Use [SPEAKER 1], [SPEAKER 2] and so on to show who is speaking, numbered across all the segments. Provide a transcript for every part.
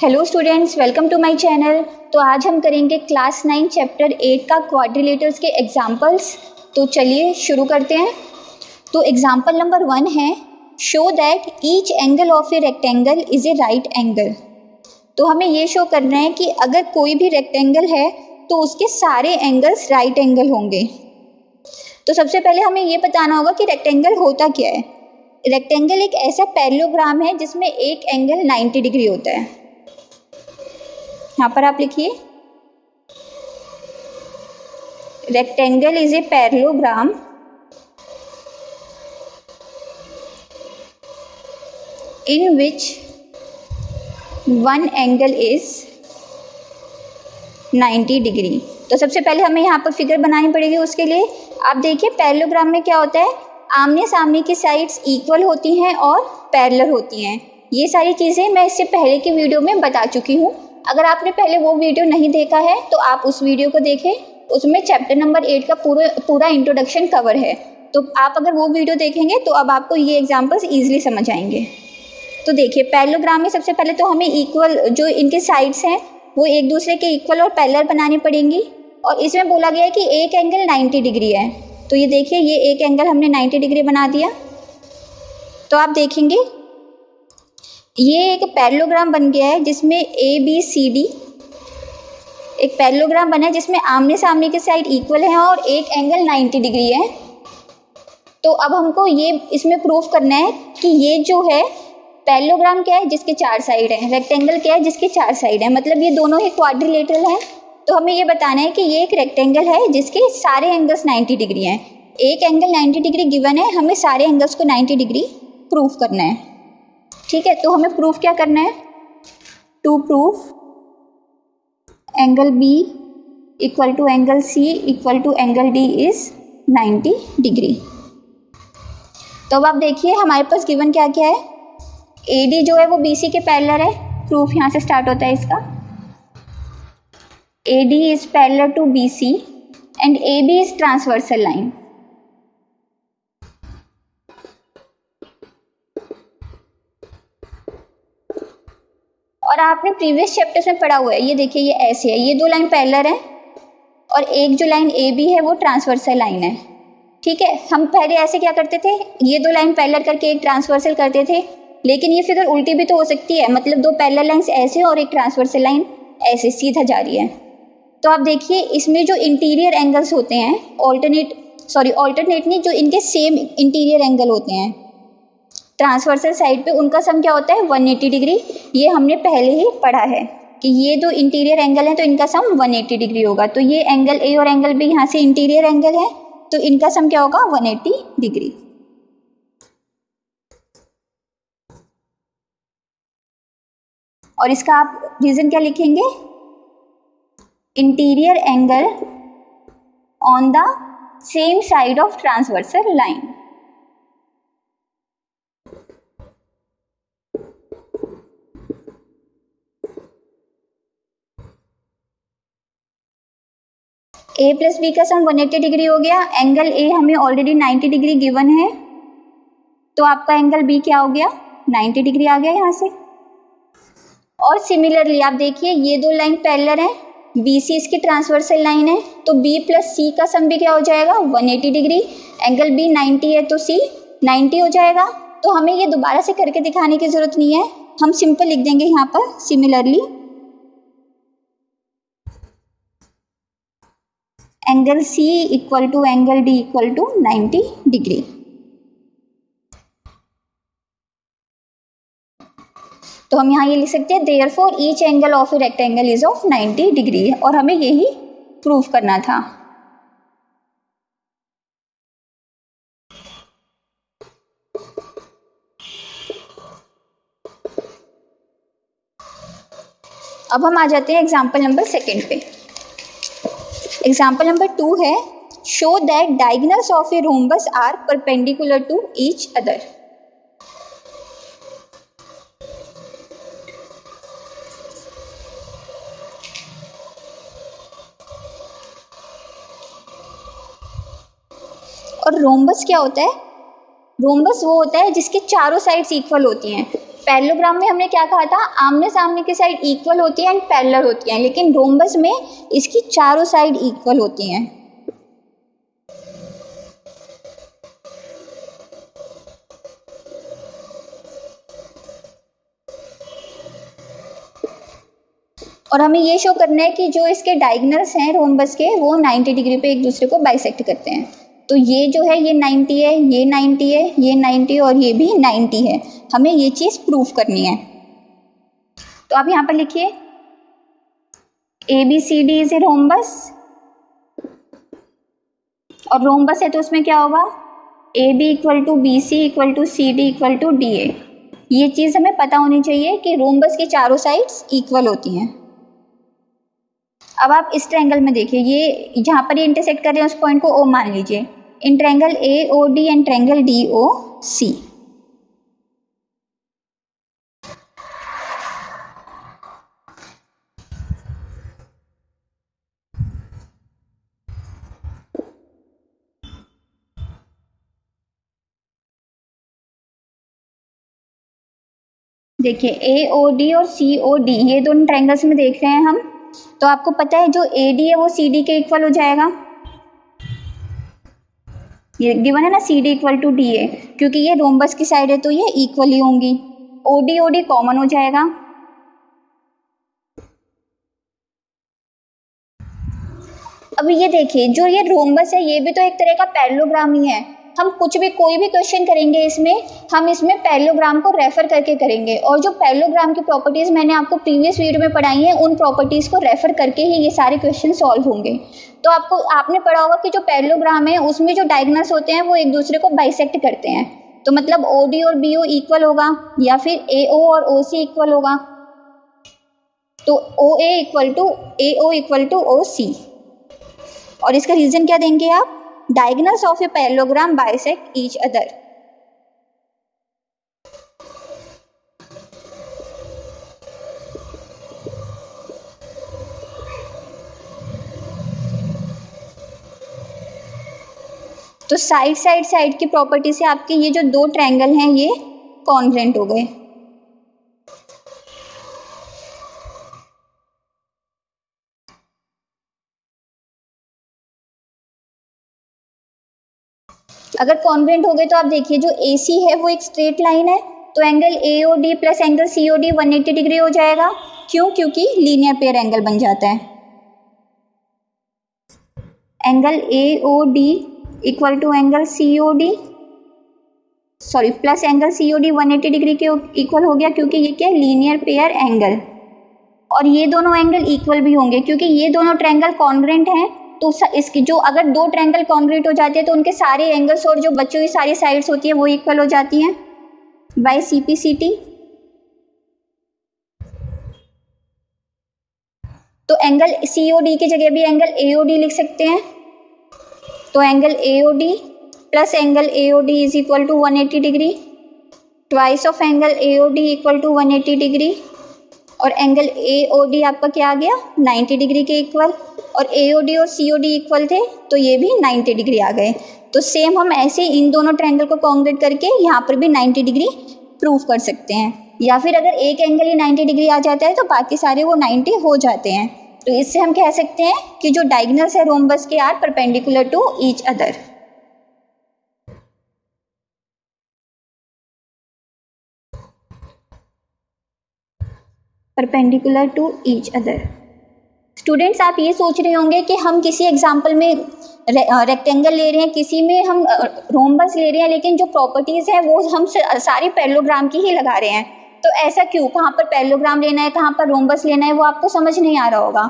[SPEAKER 1] Hello students, welcome to my channel. तो आज हम करेंगे क्लास 9 चैप्टर 8 का क्वाड्रिलेटर्स के एग्जांपल्स। तो चलिए शुरू करते हैं। तो एग्जांपल नंबर 1 है, show that each angle of a rectangle is a right angle. तो हमें ये शो करना है कि अगर कोई भी रेक्टेंगल है तो उसके सारे एंगल्स राइट एंगल होंगे। तो सबसे पहले हमें ये बताना होगा कि रेक्टेंगल होता क्या है। रेक्टेंगल एक ऐसा पैरेललोग्राम है जिसमें एक एंगल 90 डिग्री होता है। यहाँ पर आप लिखिए, rectangle is a parallelogram in which one angle is 90 degree. तो सबसे पहले हमें यहाँ पर फिगर बनानी पड़ेगी। उसके लिए आप देखिए, पैरेललोग्राम में क्या होता है, आमने सामने की साइड्स इक्वल होती हैं और पैरेलल होती हैं। ये सारी चीज़ें मैं इससे पहले की वीडियो में बता चुकी हूँ। अगर आपने पहले वो वीडियो नहीं देखा है तो आप उस वीडियो को देखें, उसमें चैप्टर नंबर 8 का पूरा इंट्रोडक्शन कवर है। तो आप अगर वो वीडियो देखेंगे तो अब आपको ये एग्जांपल्स ईजिली समझ आएंगे। तो देखिए, पैरेललोग्राम में सबसे पहले तो हमें इक्वल, जो इनके साइड्स हैं वो एक दूसरे के इक्वल और पैरेलल बनानी पड़ेंगी। और इसमें बोला गया है कि एक एंगल 90 डिग्री है। तो ये देखिए, ये एक एंगल हमने 90 डिग्री बना दिया। तो आप देखेंगे ये एक पैरेललोग्राम बन गया है जिसमें ABCD एक पैरेललोग्राम बना है जिसमें आमने सामने के साइड इक्वल है और एक एंगल 90 डिग्री है। तो अब हमको ये इसमें प्रूफ करना है कि ये जो है पैरेललोग्राम क्या है, जिसके 4 साइड हैं, रेक्टेंगल क्या है जिसके 4 साइड हैं, मतलब ये दोनों ही क्वाड्रिलेटरल हैं। तो हमें ये बताना है कि ये एक रेक्टेंगल है जिसके सारे एंगल्स 90 डिग्री हैं। एक एंगल 90 डिग्री गिवन है, हमें सारे एंगल्स को 90 डिग्री प्रूफ करना है। ठीक है, तो हमें प्रूफ क्या करना है, to proof angle B equal to angle C equal to angle D is 90 degree. तो अब आप देखिए हमारे पास गिवन क्या क्या है। AD जो है वो BC के पैरेलल है, प्रूफ यहाँ से स्टार्ट होता है इसका। AD is parallel to BC and AB is transversal line. और आपने प्रीवियस चैप्टर्स में पढ़ा हुआ है, ये देखिए ये ऐसे है, ये 2 लाइन पैरेलल है और एक जो लाइन AB है वो ट्रांसवर्सल लाइन है। ठीक है, हम पहले ऐसे क्या करते थे, ये 2 लाइन पैरेलल करके एक ट्रांसवर्सल करते थे, लेकिन ये फिगर उल्टी भी तो हो सकती है, मतलब 2 पैरेलल लाइंस ऐसे और एक ट्रांसवर्सल लाइन ऐसे सीधा जा रही है। तो आप देखिए इसमें जो इंटीरियर एंगल्स होते हैं, ऑल्टरनेट नहीं, जो इनके सेम इंटीरियर एंगल होते हैं ट्रांसवर्सल साइड पे, उनका सम क्या होता है 180 डिग्री। ये हमने पहले ही पढ़ा है कि ये 2 इंटीरियर एंगल हैं तो इनका सम 180 डिग्री होगा। तो ये एंगल A और एंगल B यहाँ से इंटीरियर एंगल है, तो इनका सम क्या होगा 180 डिग्री। और इसका आप रीजन क्या लिखेंगे, interior angle on the same side of transversal line. A plus B का सम 180 डिग्री हो गया। एंगल A हमें ऑलरेडी 90 डिग्री गिवन है, तो आपका एंगल B क्या हो गया 90 डिग्री आ गया यहाँ से। और सिमिलरली आप देखिए ये 2 लाइन पैरेलल हैं, BC इसकी ट्रांसवर्सल लाइन है, तो B प्लस C का सम भी क्या हो जाएगा 180 डिग्री। एंगल B 90 है तो C 90 हो जाएगा। तो हमें ये दोबारा से करके दिखाने की जरूरत नहीं है, हम सिंपल लिख देंगे यहाँ पर similarly angle C equal to angle D equal to 90 degree. तो हम यहाँ ये लिख सकते हैं, therefore each angle of a rectangle is of 90 degree, और हमें यही प्रूफ करना था। अब हम आ जाते हैं एग्जाम्पल नंबर 2 पे। एग्जाम्पल नंबर 2 है, show that diagonals of a rhombus are perpendicular to each other. और रोम्बस क्या होता है, रोम्बस वो होता है जिसके चारों साइड्स इक्वल होती हैं। पैरेललोग्राम में हमने क्या कहा था, आमने सामने की साइड इक्वल होती है एंड पैरेलल होती हैं, लेकिन रोम्बस में इसकी चारों साइड इक्वल होती हैं। और हमें ये शो करना है कि जो इसके डायगोनल्स हैं रोम्बस के वो 90 डिग्री पे एक दूसरे को बाइसेक्ट करते हैं। तो ये जो है ये 90 है, ये 90 है, ये 90 और ये भी 90 है। हमें ये चीज़ प्रूफ करनी है। तो आप यहाँ पर लिखिए ABCD इज ए रोम्बस, और रोम्बस है तो उसमें क्या होगा AB equal to BC equal to CD equal to DA। ये चीज़ हमें पता होनी चाहिए कि रोम्बस की चारों साइड्स इक्वल होती हैं। अब आप इस ट्रायंगल में देखिए, ये जहाँ पर ये इंटरसेक्ट कर रहे हैं उस पॉइंट को O मान लीजिए, in triangle AOD and triangle DOC। देखिए AOD और COD ये दोनों ट्रायंगल्स में देख रहे हैं हम, तो आपको पता है जो AD है वो CD के इक्वल हो जाएगा। ये गिवन है ना CD इक्वल टू DA, क्योंकि ये रोम्बस की साइड है तो ये इक्वल ही होंगी। OD कॉमन हो जाएगा। अब ये देखिए जो ये रोम्बस है ये भी तो एक तरह का पैरेललोग्राम ही है। हम कुछ भी कोई भी क्वेश्चन करेंगे इसमें, हम इसमें पैरेललोग्राम को रेफर करके करेंगे, और जो पैरेललोग्राम की प्रॉपर्टीज़ मैंने आपको प्रीवियस वीडियो में पढ़ाई हैं उन प्रॉपर्टीज़ को रेफर करके ही ये सारे क्वेश्चन सॉल्व होंगे। तो आपने पढ़ा होगा कि जो पैरेललोग्राम है उसमें जो डायगोनल्स होते हैं वो एक दूसरे को बाइसेक्ट करते हैं, तो मतलब OD और BO इक्वल होगा, या फिर AO और OC इक्वल होगा, तो OA equal to AO equal to OC। और इसका रीजन क्या देंगे आप, diagonals of a parallelogram bisect each other. तो साइड की प्रॉपर्टी से आपके ये जो दो ट्रायंगल हैं ये कॉन्ग्रुएंट हो गए। अगर कॉन्ग्रुएंट हो गए तो आप देखिए जो AC है वो एक स्ट्रेट लाइन है, तो angle AOD plus angle COD 180 degree हो जाएगा। क्यों, क्योंकि लीनियर पेयर एंगल बन जाता है। Angle AOD equal to angle COD plus angle COD 180 degree के इक्वल हो गया, क्योंकि ये क्या है, लीनियर पेयर एंगल। और ये दोनों एंगल इक्वल भी होंगे क्योंकि ये दोनों ट्रायंगल कॉन्ग्रुएंट हैं। तो इसकी जो अगर दो ट्रायंगल कॉन्ग्रुएंट हो जाते हैं तो उनके सारे एंगल्स और जो बची हुई सारी साइड्स होती है वो इक्वल हो जाती हैं बाय CPCT। तो एंगल COD की जगह भी एंगल AOD लिख सकते हैं। तो angle AOD plus angle AOD is equal to 180 degree, twice of angle AOD equal to 180 degree, और एंगल AOD आपका क्या आ गया, 90 डिग्री के इक्वल, और AOD और COD इक्वल थे तो ये भी 90 डिग्री आ गए। तो सेम हम ऐसे इन दोनों ट्रायंगल को कॉन्ग्रुएंट करके यहाँ पर भी 90 डिग्री प्रूफ कर सकते हैं। या फिर अगर एक एंगल ही 90 डिग्री आ जाता है तो बाकी सारे वो 90 हो जाते हैं। तो इससे हम कह सकते हैं कि जो डायगोनल्स है रोम्बस के are perpendicular to each other. Perpendicular to each other. Students आप ये सोच रहे होंगे कि हम किसी एग्जाम्पल में रेक्टेंगल ले रहे हैं, किसी में हम रोम्बस ले रहे हैं, लेकिन जो प्रॉपर्टीज़ हैं वो हम सारी पैरेललोग्राम की ही लगा रहे हैं। तो ऐसा क्यों, कहाँ पर पैरेललोग्राम लेना है, कहाँ पर रोम्बस लेना है, वो आपको समझ नहीं आ रहा होगा।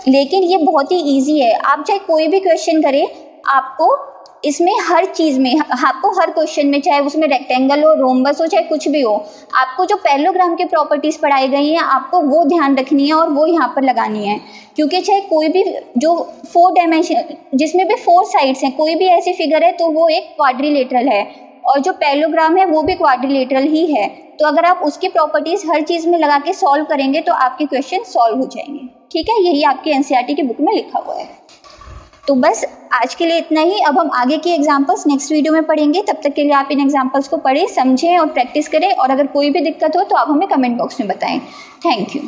[SPEAKER 1] लेकिन ये बहुत ही ईजी है। आप चाहे कोई भी क्वेश्चन करें, आपको इसमें हर चीज़ में, आपको हर क्वेश्चन में, चाहे उसमें रेक्टेंगल हो, रोम्बस हो, चाहे कुछ भी हो, आपको जो पैरेललोग्राम की प्रॉपर्टीज़ पढ़ाई गई हैं आपको वो ध्यान रखनी है और वो यहाँ पर लगानी है। क्योंकि चाहे कोई भी जो 4 डायमेंशन जिसमें भी 4 साइड्स हैं, कोई भी ऐसी फिगर है तो वो एक क्वाड्रिलेटरल है, और जो पैरेललोग्राम है वो भी क्वाड्रिलेटरल ही है। तो अगर आप उसकी प्रॉपर्टीज़ हर चीज़ में लगा के सॉल्व करेंगे तो आपके क्वेश्चन सॉल्व हो जाएंगे। ठीक है, यही आपकी NCERT की बुक में लिखा हुआ है। तो बस आज के लिए इतना ही। अब हम आगे के एग्जाम्पल्स नेक्स्ट वीडियो में पढ़ेंगे। तब तक के लिए आप इन एग्जाम्पल्स को पढ़ें, समझें और प्रैक्टिस करें। और अगर कोई भी दिक्कत हो तो आप हमें कमेंट बॉक्स में बताएं। Thank you.